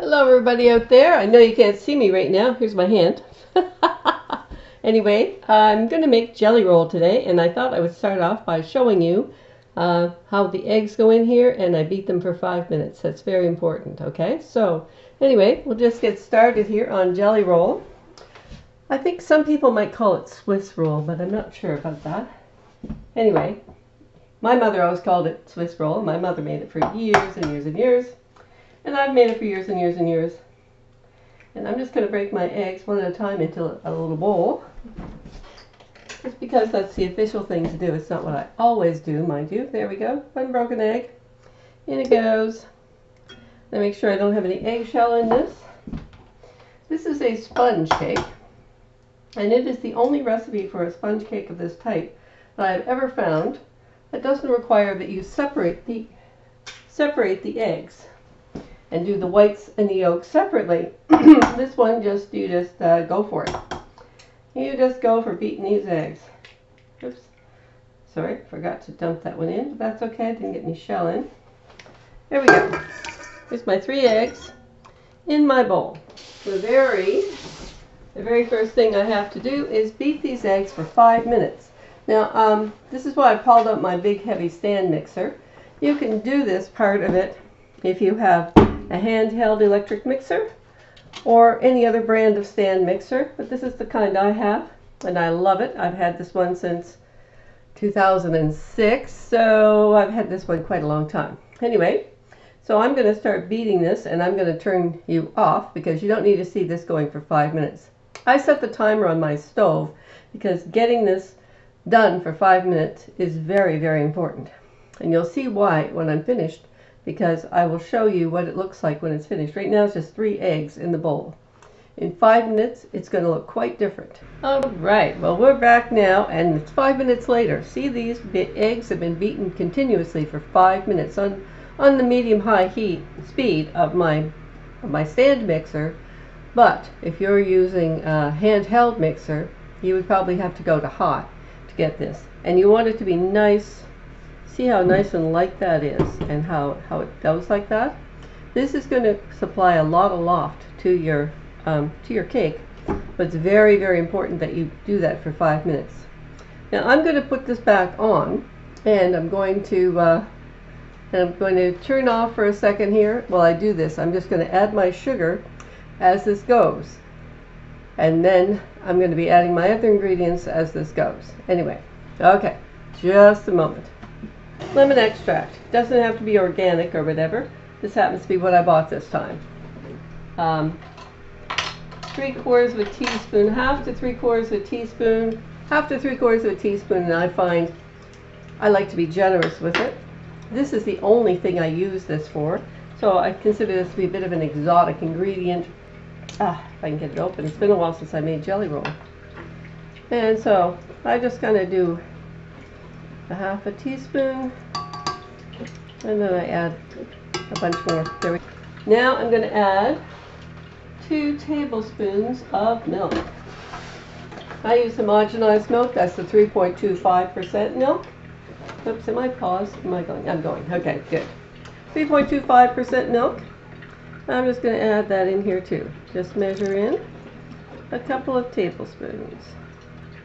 Hello everybody out there. I know you can't see me right now. Here's my hand. Anyway, I'm going to make jelly roll today, and I thought I would start off by showing you how the eggs go in here, and I beat them for 5 minutes. That's very important, okay? So anyway, we'll just get started here on jelly roll. I think some people might call it Swiss roll, but I'm not sure about that. Anyway, my mother always called it Swiss roll. My mother made it for years and years and years. And I've made it for years and years and years. And I'm just going to break my eggs one at a time into a little bowl. Just because that's the official thing to do. It's not what I always do, mind you. There we go. One broken egg. In it goes. Now make sure I don't have any eggshell in this. This is a sponge cake. And it is the only recipe for a sponge cake of this type that I've ever found that doesn't require that you separate the eggs and do the whites and the yolks separately. This one, you just go for it. You just go for beating these eggs. Oops. Sorry, forgot to dump that one in, but that's okay. I didn't get any shell in. There we go. Here's my 3 eggs in my bowl. The very first thing I have to do is beat these eggs for 5 minutes. Now, this is why I pulled out my big heavy stand mixer. You can do this part of it if you have a handheld electric mixer or any other brand of stand mixer, but this is the kind I have and I love it. I've had this one since 2006, so I've had this one quite a long time. Anyway, so I'm going to start beating this, and I'm going to turn you off because you don't need to see this going for 5 minutes. I set the timer on my stove because getting this done for 5 minutes is very, very important, and you'll see why when I'm finished, because I will show you what it looks like when it's finished. Right now it's just 3 eggs in the bowl. In 5 minutes it's going to look quite different. Alright, well, we're back now and it's 5 minutes later. See, these eggs have been beaten continuously for 5 minutes on the medium-high heat speed of my stand mixer. But if you're using a handheld mixer, you would probably have to go to hot to get this. And you want it to be nice. See how nice and light that is, and how it goes like that? This is going to supply a lot of loft to your cake, but it's very, very important that you do that for 5 minutes. Now I'm going to put this back on, and I'm going to turn off for a second here. While I do this, I'm just going to add my sugar as this goes, and then I'm going to be adding my other ingredients as this goes. Anyway, okay, just a moment. Lemon extract. Doesn't have to be organic or whatever. This happens to be what I bought this time. 3/4 of a teaspoon, half to 3/4 of a teaspoon, half to 3/4 of a teaspoon, and I find I like to be generous with it. This is the only thing I use this for, so I consider this to be a bit of an exotic ingredient. If I can get it open. It's been a while since I made jelly roll. And so I just kind of do a half a teaspoon, and then I add a bunch more. There we go. Now I'm going to add 2 tablespoons of milk. I use homogenized milk. That's the 3.25% milk. Oops, am I paused? Am I going? I'm going. Okay, good. 3.25% milk. I'm just going to add that in here too. Just measure in a couple of tablespoons.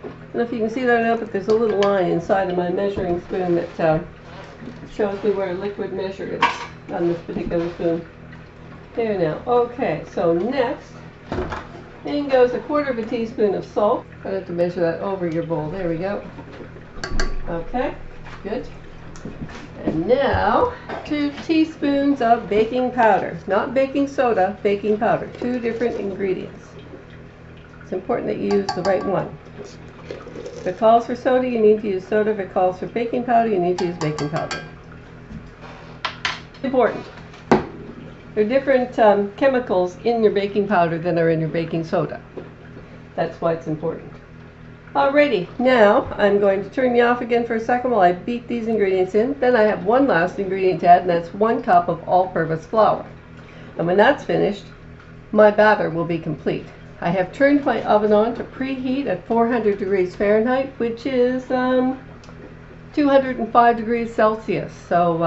I don't know if you can see that or not, but there's a little line inside of my measuring spoon that shows me where liquid measure is on this particular spoon. There now. Okay, so next, in goes 1/4 of a teaspoon of salt. I have to measure that over your bowl. There we go. Okay, good. And now, 2 teaspoons of baking powder. Not baking soda, baking powder. 2 different ingredients. It's important that you use the right one. If it calls for soda, you need to use soda. If it calls for baking powder, you need to use baking powder. Important. There are different chemicals in your baking powder than are in your baking soda. That's why it's important. Alrighty, now I'm going to turn you off again for a second while I beat these ingredients in. Then I have one last ingredient to add, and that's 1 cup of all-purpose flour. And when that's finished, my batter will be complete. I have turned my oven on to preheat at 400 degrees Fahrenheit, which is 205 degrees Celsius. So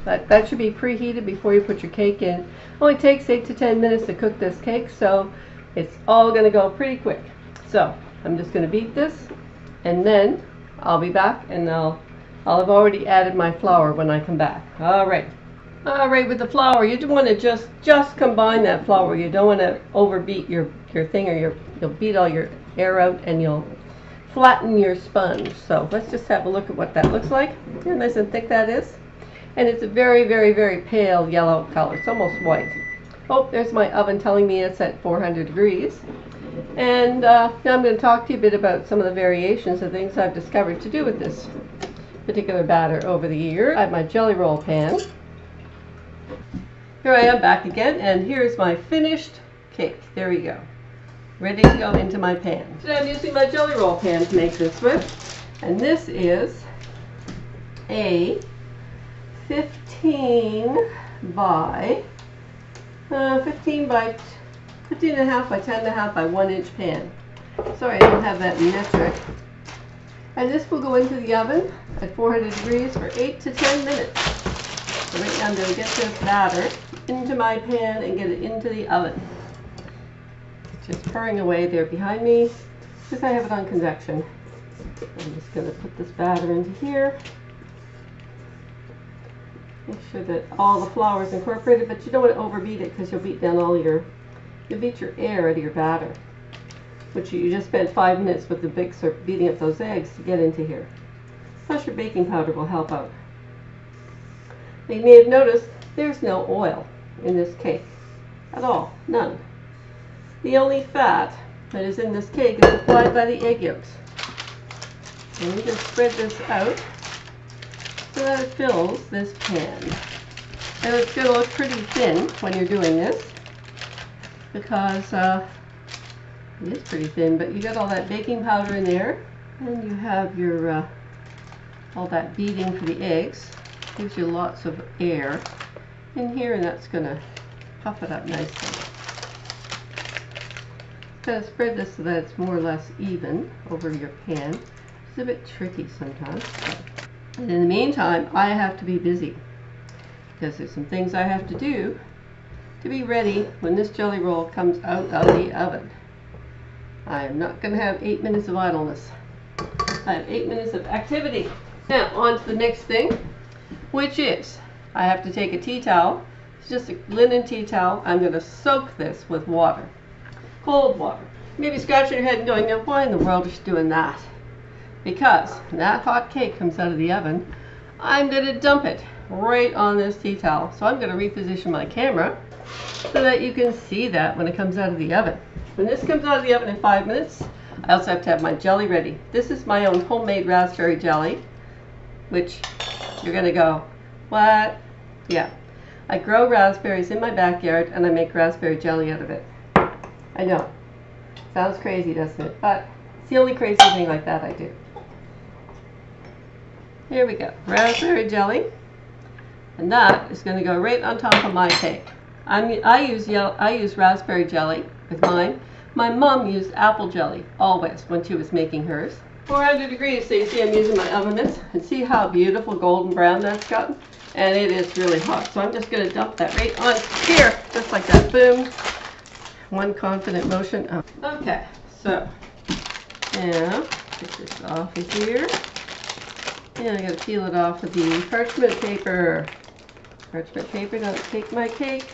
That should be preheated before you put your cake in. It only takes 8 to 10 minutes to cook this cake, so it's all going to go pretty quick. So I'm just going to beat this, and then I'll be back, and I'll have already added my flour when I come back. All right, with the flour, you want to just combine that flour. You don't want to overbeat your thing, or you'll beat all your air out, and you'll flatten your sponge. So let's just have a look at what that looks like. See how nice and thick that is. And it's a very, very, very pale yellow color. It's almost white. Oh, there's my oven telling me it's at 400 degrees. And now I'm going to talk to you a bit about some of the variations of things I've discovered to do with this particular batter over the years. I have my jelly roll pan. Here I am back again, and here's my finished cake. There we go. Ready to go into my pan. Today I'm using my jelly roll pan to make this with. And this is a 15 and a half by 10 and a half by 1 inch pan. Sorry, I don't have that metric. And this will go into the oven at 400 degrees for 8 to 10 minutes. So right now I'm going to get this batter into my pan and get it into the oven. It's just purring away there behind me because I have it on convection. I'm just going to put this batter into here. Make sure that all the flour is incorporated, but you don't want to overbeat it because you'll beat down you'll beat your air out of your batter, which you just spent 5 minutes with the mixer beating up those eggs to get into here. Plus your baking powder will help out. Now you may have noticed there's no oil in this cake at all, none. The only fat that is in this cake is supplied by the egg yolks. And we just spread this out so that it fills this pan. And it's going to look pretty thin when you're doing this because it is pretty thin, but you got all that baking powder in there, and you have your all that beating for the eggs. Gives you lots of air in here, and that's going to puff it up nicely. Kind of spread this so that it's more or less even over your pan. It's a bit tricky sometimes. And in the meantime, I have to be busy because there's some things I have to do to be ready when this jelly roll comes out of the oven. I am not going to have 8 minutes of idleness. I have 8 minutes of activity. Now on to the next thing, which is I have to take a tea towel. It's just a linen tea towel. I'm going to soak this with water, cold water. Maybe scratching your head and going, now why in the world is she doing that? Because when that hot cake comes out of the oven, I'm going to dump it right on this tea towel. So I'm going to reposition my camera so that you can see that when it comes out of the oven. When this comes out of the oven in 5 minutes, I also have to have my jelly ready. This is my own homemade raspberry jelly, which you're going to go, what? Yeah. I grow raspberries in my backyard and I make raspberry jelly out of it. I know. Sounds crazy, doesn't it? But it's the only crazy thing like that I do. Here we go. Raspberry jelly. And that is going to go right on top of my cake. I use raspberry jelly with mine. My mom used apple jelly always when she was making hers. 400 degrees, so you see I'm using my oven mitts. And see how beautiful golden brown that's gotten? And it is really hot. So I'm just going to dump that right on here, just like that. Boom. One confident motion. Oh. Okay, so now get this off of here. And I got to peel it off with the parchment paper. Parchment paper, don't take my cake.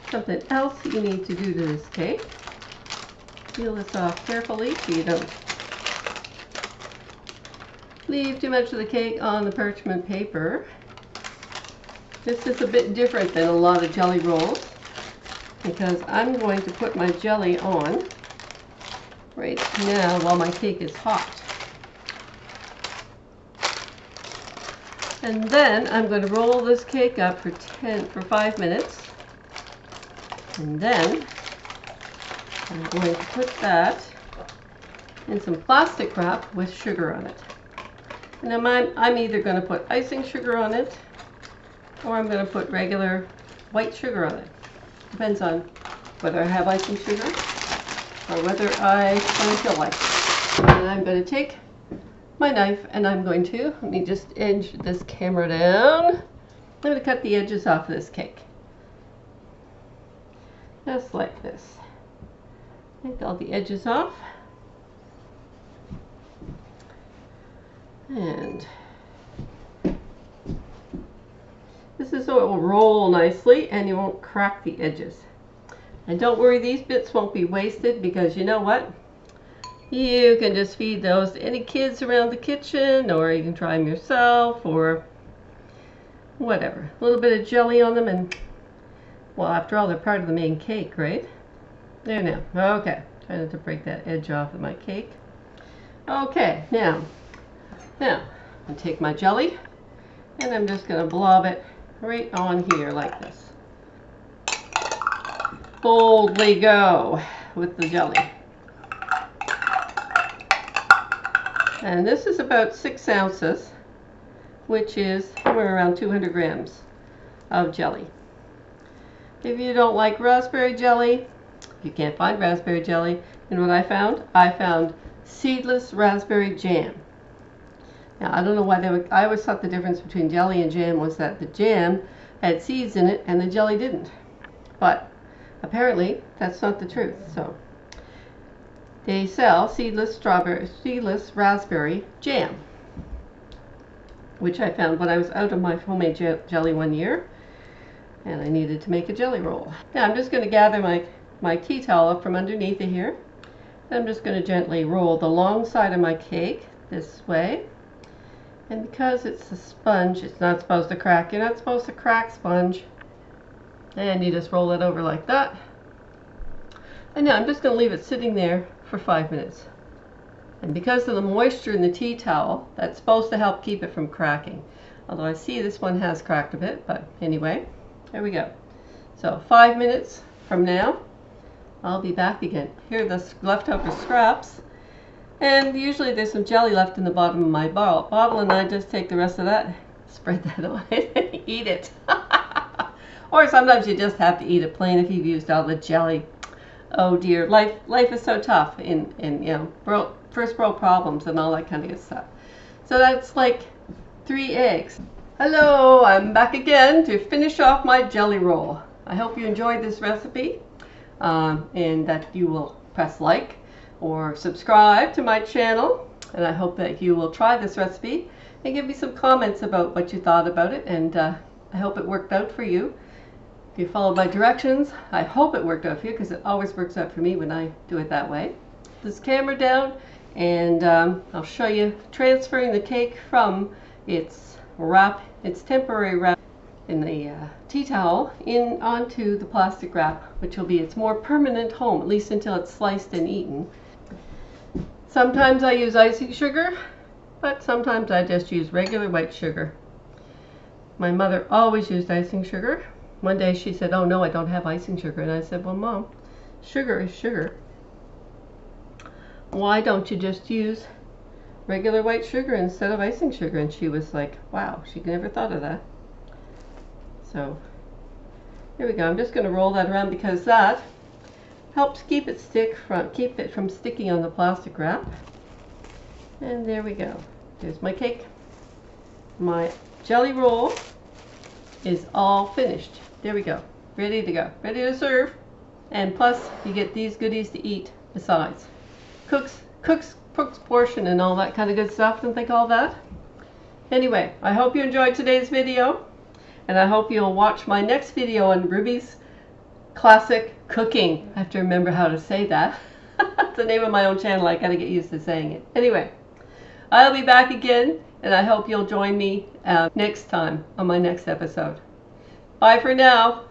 Something else you need to do to this cake. Peel this off carefully so you don't leave too much of the cake on the parchment paper. This is a bit different than a lot of jelly rolls because I'm going to put my jelly on right now while my cake is hot. And then I'm going to roll this cake up for 5 minutes. And then I'm going to put that in some plastic wrap with sugar on it. And I'm either going to put icing sugar on it or I'm going to put regular white sugar on it. Depends on whether I have icing sugar or whether I don't feel like it. And I'm going to take my knife and I'm going to, let me just edge this camera down. I'm going to cut the edges off of this cake. Just like this. Take all the edges off. And this is so it will roll nicely and you won't crack the edges. And don't worry, these bits won't be wasted because you know what? You can just feed those to any kids around the kitchen, or you can try them yourself, or whatever. A little bit of jelly on them, and well, after all, they're part of the main cake, right? There now. Okay. Try not to break that edge off of my cake. Okay, now I'll take my jelly, and I'm just going to blob it right on here like this. Boldly go with the jelly. And this is about 6 ounces, which is somewhere around 200 grams of jelly. If you don't like raspberry jelly, you can't find raspberry jelly, and what I found seedless raspberry jam. Now, I don't know why I always thought the difference between jelly and jam was that the jam had seeds in it and the jelly didn't. But apparently, that's not the truth. So they sell seedless raspberry jam, which I found when I was out of my homemade jelly one year, and I needed to make a jelly roll. Now I'm just going to gather my tea towel up from underneath it here. I'm just going to gently roll the long side of my cake this way. And because it's a sponge, it's not supposed to crack. You're not supposed to crack sponge. And you just roll it over like that. And now I'm just going to leave it sitting there for 5 minutes. And because of the moisture in the tea towel, that's supposed to help keep it from cracking. Although I see this one has cracked a bit, but anyway, there we go. So 5 minutes from now, I'll be back again. Here are the leftover scraps. And usually there's some jelly left in the bottom of my bottle, and I just take the rest of that, spread that on it, and eat it. Or sometimes you just have to eat it plain if you've used all the jelly. Oh dear, life is so tough in you know, first world problems and all that kind of good stuff. So that's like 3 eggs. Hello, I'm back again to finish off my jelly roll. I hope you enjoyed this recipe and that you will press like or subscribe to my channel, and I hope that you will try this recipe and give me some comments about what you thought about it, and I hope it worked out for you. If you followed my directions, I hope it worked out for you, because it always works out for me when I do it that way. This camera down, and I'll show you transferring the cake from its temporary wrap in the tea towel onto the plastic wrap, which will be its more permanent home, at least until it's sliced and eaten. Sometimes I use icing sugar, but sometimes I just use regular white sugar. My mother always used icing sugar. One day she said, "Oh no, I don't have icing sugar." And I said, "Well, Mom, sugar is sugar. Why don't you just use regular white sugar instead of icing sugar?" And she was like, wow, she never thought of that. So here we go. I'm just going to roll that around because that helps keep it from sticking on the plastic wrap. And there we go. There's my cake. My jelly roll is all finished. There we go. Ready to go. Ready to serve. And plus, you get these goodies to eat besides. Cook's portion and all that kind of good stuff. Don't think all that. Anyway, I hope you enjoyed today's video, and I hope you'll watch my next video on Ruby's Classic Cooking. I have to remember how to say that. It's the name of my own channel. I gotta get used to saying it. Anyway, I'll be back again, and I hope you'll join me next time on my next episode. Bye for now.